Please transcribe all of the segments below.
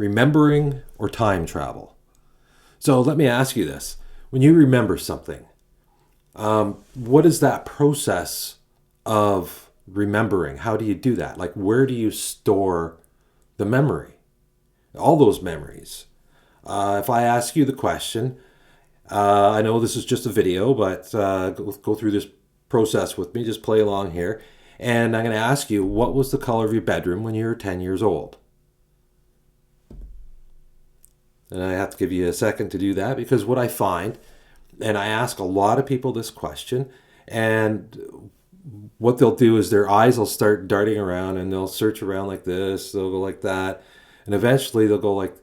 remembering or time travel? So let me ask you this. When you remember something, what is that process of remembering? How do you do that? Like, where do you store the memory? All those memories. If I ask you the question, I know this is just a video, but go through this process with me. Just play along here. And I'm going to ask you, what was the color of your bedroom when you were 10 years old? And I have to give you a second to do that, because what I find, and I ask a lot of people this question, and what they'll do is their eyes will start darting around and they'll search around like this, they'll go like that, and eventually they'll go like,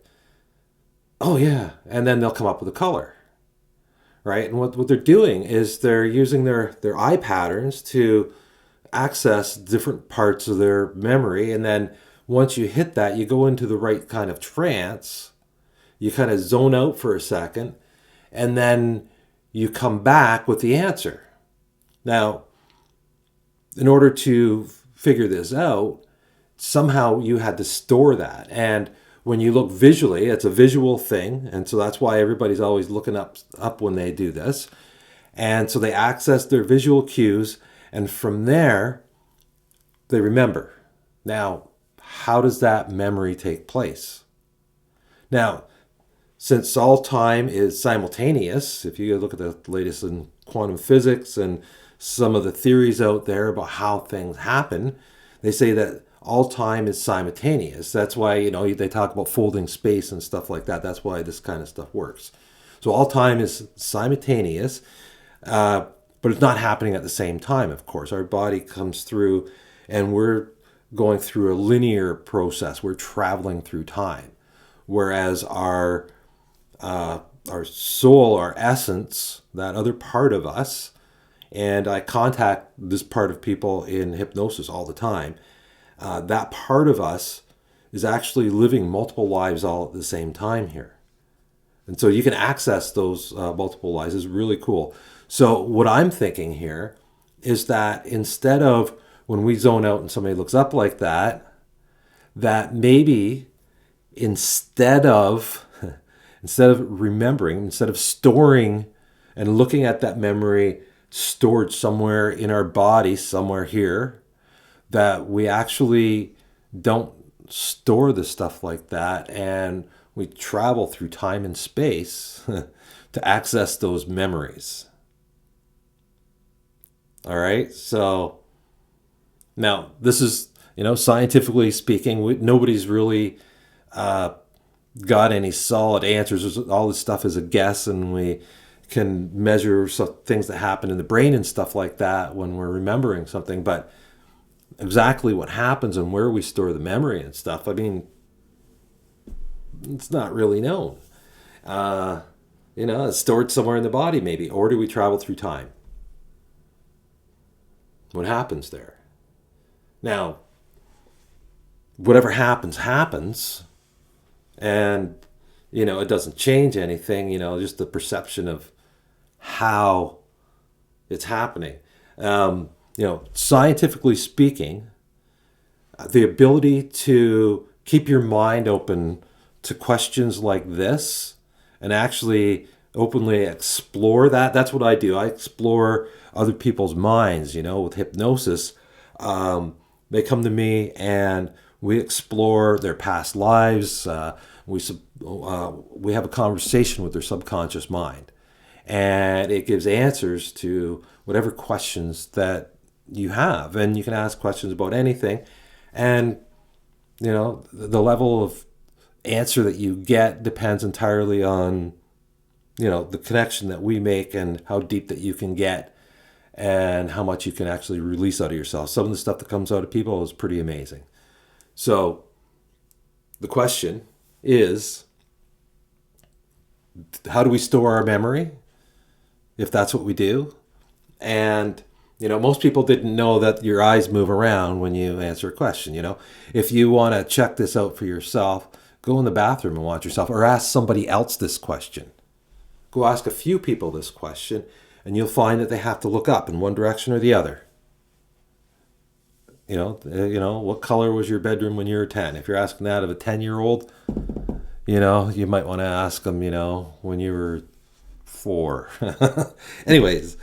oh yeah, and then they'll come up with a color, right? And what they're doing is they're using their eye patterns to access different parts of their memory, and then once you hit that, you go into the right kind of trance. You kind of zone out for a second, and then you come back with the answer. Now, in order to figure this out, somehow you had to store that. And when you look visually, it's a visual thing, and so that's why everybody's always looking up when they do this. And so they access their visual cues, and from there, they remember. Now, how does that memory take place? Now, since all time is simultaneous, if you look at the latest in quantum physics and some of the theories out there about how things happen, they say that all time is simultaneous. That's why, they talk about folding space and stuff like that. That's why this kind of stuff works. So all time is simultaneous, but it's not happening at the same time, of course. Our body comes through and we're going through a linear process. We're traveling through time. Whereas our soul, our essence, that other part of us, and I contact this part of people in hypnosis all the time, that part of us is actually living multiple lives all at the same time here. And so you can access those multiple lives. It's really cool. So what I'm thinking here is that instead of when we zone out and somebody looks up like that, that maybe instead of remembering, instead of storing and looking at that memory stored somewhere in our body, somewhere here, that we actually don't store the stuff like that, and we travel through time and space to access those memories. All right, so now this is, scientifically speaking, nobody's really got any solid answers. All this stuff is a guess, and we can measure some things that happen in the brain and stuff like that when we're remembering something. But exactly what happens and where we store the memory and stuff, it's not really known. It's stored somewhere in the body maybe, or do we travel through time? What happens there? Now, whatever happens, and, it doesn't change anything, just the perception of how it's happening. Scientifically speaking, the ability to keep your mind open to questions like this and actually openly explore that's what I do. I explore other people's minds, with hypnosis. They come to me and we explore their past lives. We have a conversation with their subconscious mind, and it gives answers to whatever questions that you have. And you can ask questions about anything, and the level of answer that you get depends entirely on the connection that we make and how deep that you can get and how much you can actually release out of yourself. Some of the stuff that comes out of people is pretty amazing. So the question is, how do we store our memory, if that's what we do? And, most people didn't know that your eyes move around when you answer a question. If you want to check this out for yourself, go in the bathroom and watch yourself, or ask somebody else this question. Go ask a few people this question, and you'll find that they have to look up in one direction or the other. What color was your bedroom when you were 10? If you're asking that of a 10-year-old, You might want to ask them, when you were 4. Anyways,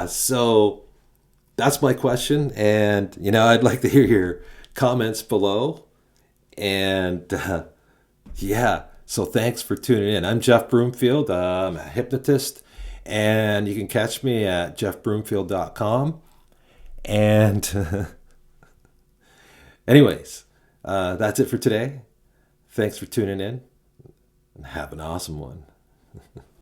so that's my question. And, I'd like to hear your comments below. And yeah, so thanks for tuning in. I'm Jeff Broomfield. I'm a hypnotist. And you can catch me at jeffbroomfield.com. And anyways, that's it for today. Thanks for tuning in and have an awesome one.